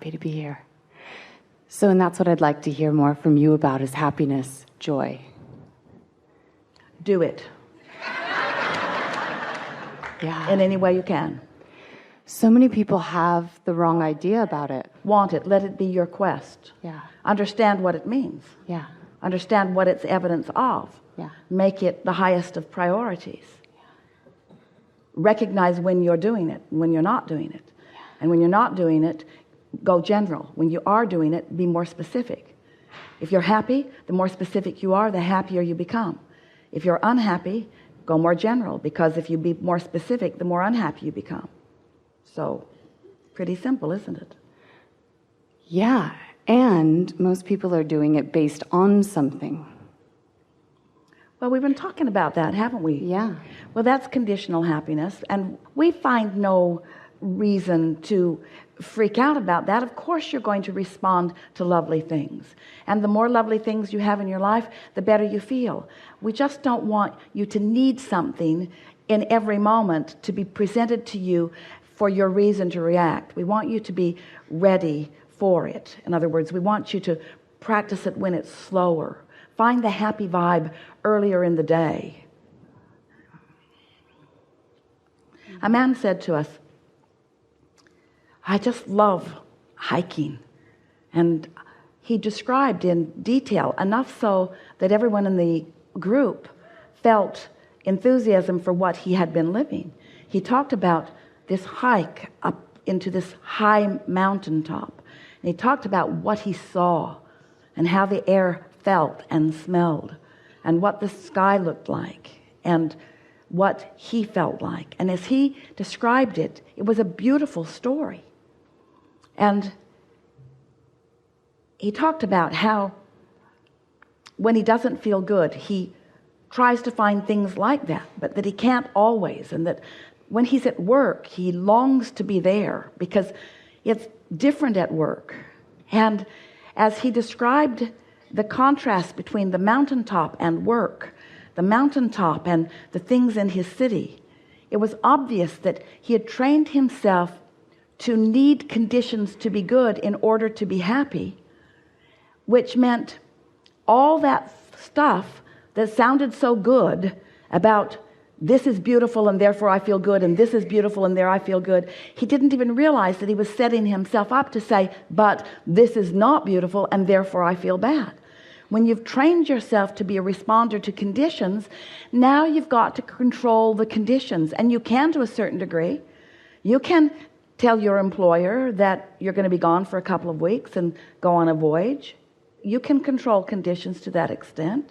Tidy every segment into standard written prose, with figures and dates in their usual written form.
happy to be here. And that's what I'd like to hear more from you about is happiness, joy. Do it. Yeah. In any way you can. So many people have the wrong idea about it. Want it. Let it be your quest. Yeah. Understand what it means. Yeah. Understand what it's evidence of. Yeah. Make it the highest of priorities. Yeah. Recognize when you're doing it, when you're not doing it. Yeah. And when you're not doing it, go general. When you are doing it, be more specific. If you're happy, the more specific you are, the happier you become. If you're unhappy, go more general, because if you be more specific, the more unhappy you become. So, pretty simple, isn't it? Yeah, and most people are doing it based on something. Well, we've been talking about that, haven't we? Yeah. Well, that's conditional happiness, and we find no reason to freak out about that. Of course you're going to respond to lovely things, and the more lovely things you have in your life, the better you feel. We just don't want you to need something in every moment to be presented to you for your reason to react. We want you to be ready for it. In other words, we want you to practice it when it's slower. Find the happy vibe earlier in the day. A man said to us, I just love hiking. And he described in detail, enough so that everyone in the group felt enthusiasm for what he had been living. He talked about this hike up into this high mountaintop. And he talked about what he saw and how the air felt and smelled and what the sky looked like and what he felt like. And as he described it, it was a beautiful story. And he talked about how when he doesn't feel good, he tries to find things like that, but that he can't always, and that when he's at work, he longs to be there because it's different at work. And as he described the contrast between the mountaintop and work, the mountaintop and the things in his city, it was obvious that he had trained himself to need conditions to be good in order to be happy, which meant all that stuff that sounded so good about this is beautiful and therefore I feel good, and this is beautiful and there I feel good. He didn't even realize that he was setting himself up to say, but this is not beautiful and therefore I feel bad. When you've trained yourself to be a responder to conditions, now you've got to control the conditions, and you can to a certain degree. You can tell your employer that you're going to be gone for a couple of weeks and go on a voyage. You can control conditions to that extent.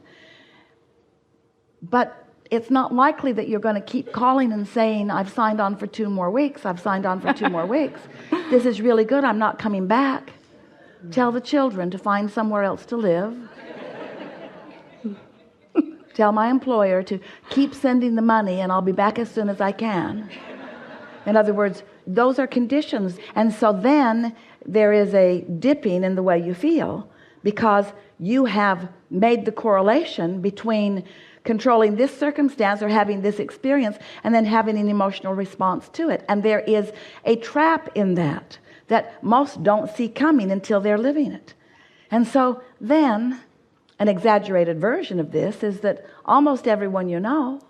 But it's not likely that you're going to keep calling and saying, I've signed on for 2 more weeks. I've signed on for 2 more weeks. This is really good. I'm not coming back. Tell the children to find somewhere else to live. Tell my employer to keep sending the money and I'll be back as soon as I can. In other words, those are conditions. And so then there is a dipping in the way you feel because you have made the correlation between controlling this circumstance or having this experience and then having an emotional response to it. And there is a trap in that most don't see coming until they're living it. And so then an exaggerated version of this is that almost everyone you know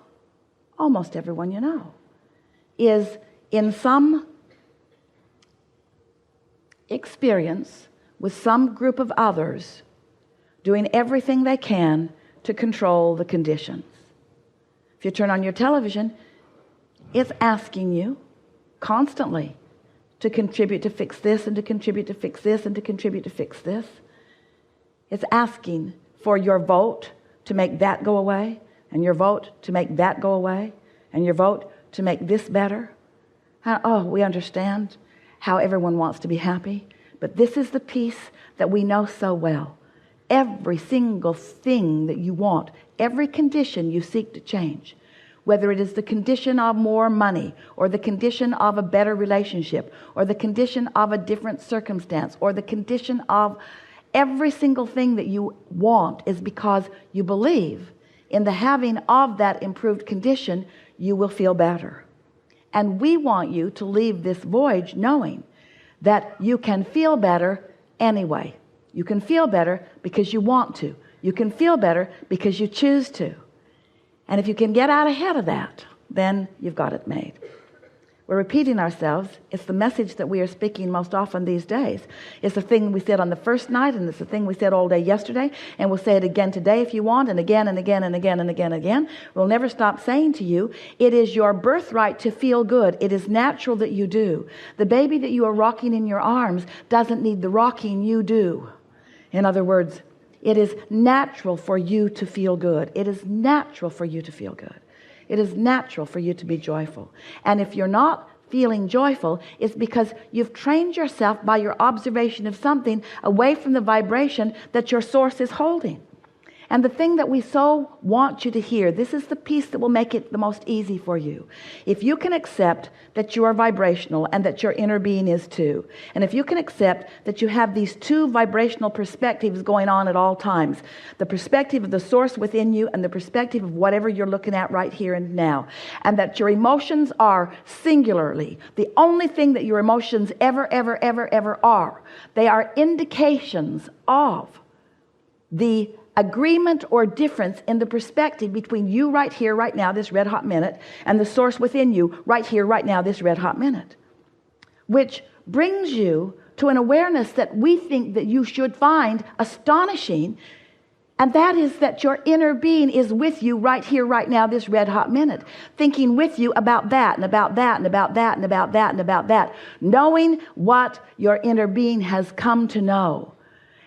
is in some experience with some group of others doing everything they can to control the conditions. If you turn on your television, it's asking you constantly to contribute to fix this and to contribute to fix this and to contribute to fix this. It's asking for your vote to make that go away, and your vote to make that go away, and your vote to make this better. Oh, we understand how everyone wants to be happy, but this is the peace that we know so well. Every single thing that you want, every condition you seek to change, whether it is the condition of more money or the condition of a better relationship or the condition of a different circumstance or the condition of every single thing that you want, is because you believe in the having of that improved condition, you will feel better. And we want you to leave this voyage knowing that you can feel better anyway. You can feel better because you want to. You can feel better because you choose to. And if you can get out ahead of that, then you've got it made. We're repeating ourselves. It's the message that we are speaking most often these days. It's the thing we said on the first night, and it's the thing we said all day yesterday, and we'll say it again today if you want, and again and again and again and again and again. We'll never stop saying to you, it is your birthright to feel good. It is natural that you do. The baby that you are rocking in your arms doesn't need the rocking, you do. In other words, it is natural for you to feel good. It is natural for you to feel good. It is natural for you to be joyful. And if you're not feeling joyful, it's because you've trained yourself by your observation of something away from the vibration that your source is holding. And the thing that we so want you to hear, this is the piece that will make it the most easy for you. If you can accept that you are vibrational and that your inner being is too, and if you can accept that you have these two vibrational perspectives going on at all times, the perspective of the source within you and the perspective of whatever you're looking at right here and now, and that your emotions are singularly the only thing that your emotions ever are, they are indications of the agreement or difference in the perspective between you right here, right now, this red hot minute, and the source within you right here, right now, this red hot minute, which brings you to an awareness that we think that you should find astonishing, and that is that your inner being is with you right here, right now, this red hot minute, thinking with you about that and about that and about that and about that and about that, knowing what your inner being has come to know,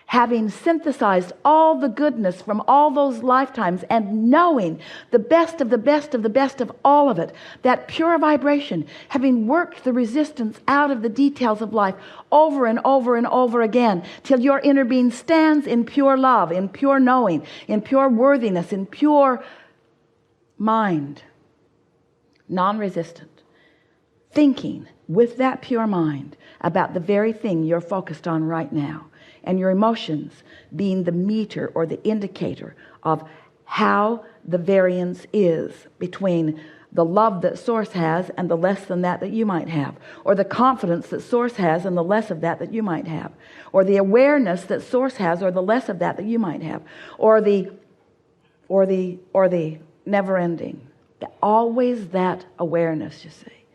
having synthesized all the goodness from all those lifetimes and knowing the best of the best of the best of all of it, that pure vibration, having worked the resistance out of the details of life over and over and over again till your inner being stands in pure love, in pure knowing, in pure worthiness, in pure mind, non-resistant, thinking with that pure mind about the very thing you're focused on right now. And your emotions being the meter or the indicator of how the variance is between the love that Source has and the less than that you might have, or the confidence that Source has and the less of that you might have, or the awareness that Source has or the less of that you might have, or the never ending, always that awareness, you see.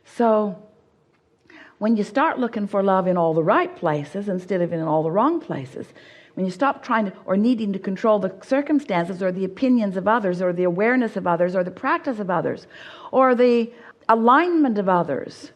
So when you start looking for love in all the right places instead of in all the wrong places, when you stop trying to or needing to control the circumstances or the opinions of others or the awareness of others or the practice of others or the alignment of others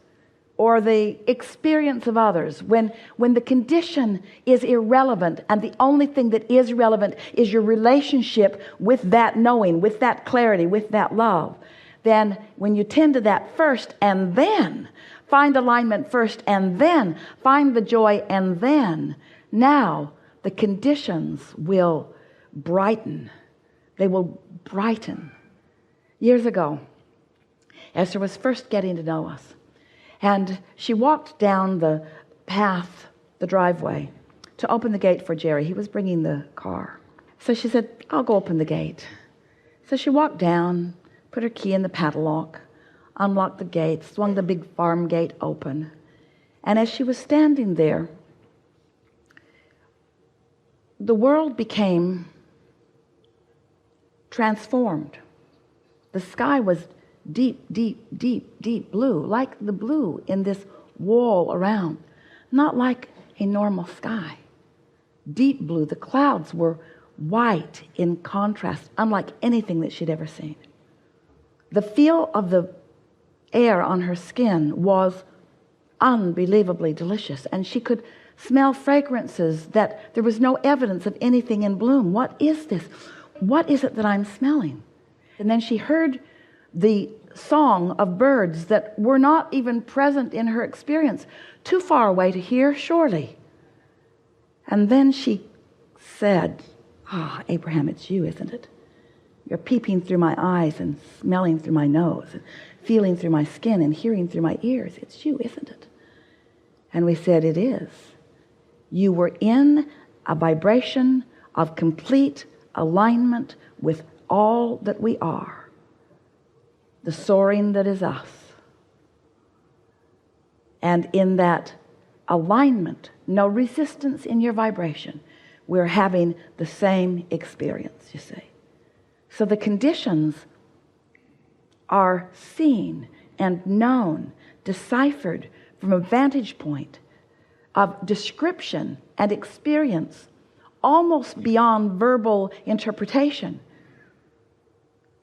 or the experience of others, when the condition is irrelevant and the only thing that is relevant is your relationship with that knowing, with that clarity, with that love, then when you tend to that first and then find alignment first and then find the joy and then now the conditions will brighten. They will brighten. Years ago, Esther was first getting to know us, and she walked down the path, the driveway, to open the gate for Jerry. He was bringing the car. So she said, I'll go open the gate. So she walked down, put her key in the padlock, unlocked the gate, swung the big farm gate open. And as she was standing there, the world became transformed. The sky was deep, deep, deep, deep blue, like the blue in this wall around, not like a normal sky. Deep blue. The clouds were white in contrast, unlike anything that she'd ever seen. The feel of the air on her skin was unbelievably delicious, and she could smell fragrances that there was no evidence of anything in bloom. What is this? What is it that I'm smelling? And then she heard the song of birds that were not even present in her experience, too far away to hear, surely. And then she said, Abraham, it's you, isn't it? You're peeping through my eyes and smelling through my nose and feeling through my skin and hearing through my ears. It's you, isn't it? And we said, it is. You were in a vibration of complete alignment with all that we are, the soaring that is us. And in that alignment, no resistance in your vibration. We're having the same experience, you see. So the conditions are seen and known, deciphered from a vantage point of description and experience, almost beyond verbal interpretation.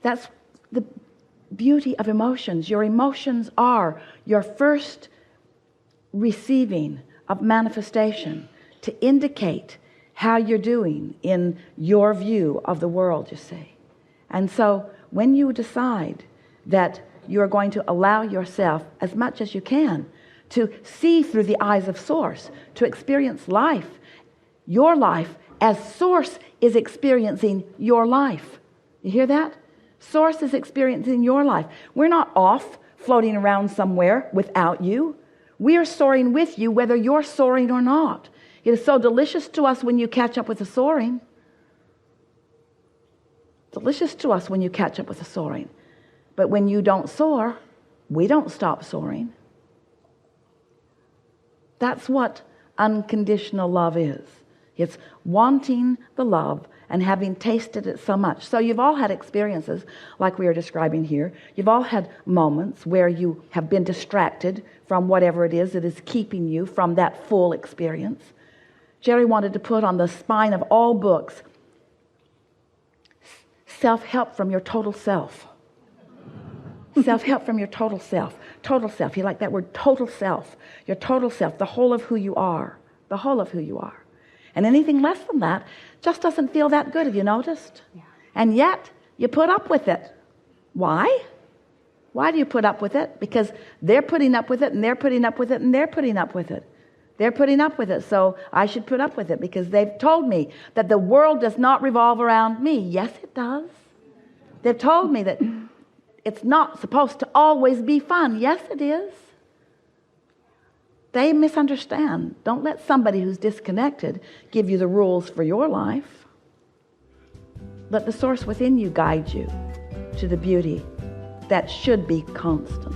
That's the beauty of emotions. Your emotions are your first receiving of manifestation to indicate how you're doing in your view of the world, you see. And so when you decide that you're going to allow yourself, as much as you can, to see through the eyes of Source, to experience life, your life, as Source is experiencing your life. You hear that? Source is experiencing your life. We're not off floating around somewhere without you. We are soaring with you whether you're soaring or not. It is so delicious to us when you catch up with the soaring. Delicious to us when you catch up with the soaring. But when you don't soar, we don't stop soaring. That's what unconditional love is. It's wanting the love and having tasted it so much. So you've all had experiences like we are describing here. You've all had moments where you have been distracted from whatever it is that is keeping you from that full experience. Jerry wanted to put on the spine of all books, self-help from your total self. Self-help from your total self. Total self. You like that word, total self. Your total self, the whole of who you are. The whole of who you are. And anything less than that just doesn't feel that good, have you noticed? Yeah. And yet, you put up with it. Why? Why do you put up with it? Because they're putting up with it, and they're putting up with it, and they're putting up with it. They're putting up with it, so I should put up with it because they've told me that the world does not revolve around me. Yes, it does. They've told me that it's not supposed to always be fun. Yes, it is. They misunderstand. Don't let somebody who's disconnected give you the rules for your life. Let the Source within you guide you to the beauty that should be constant.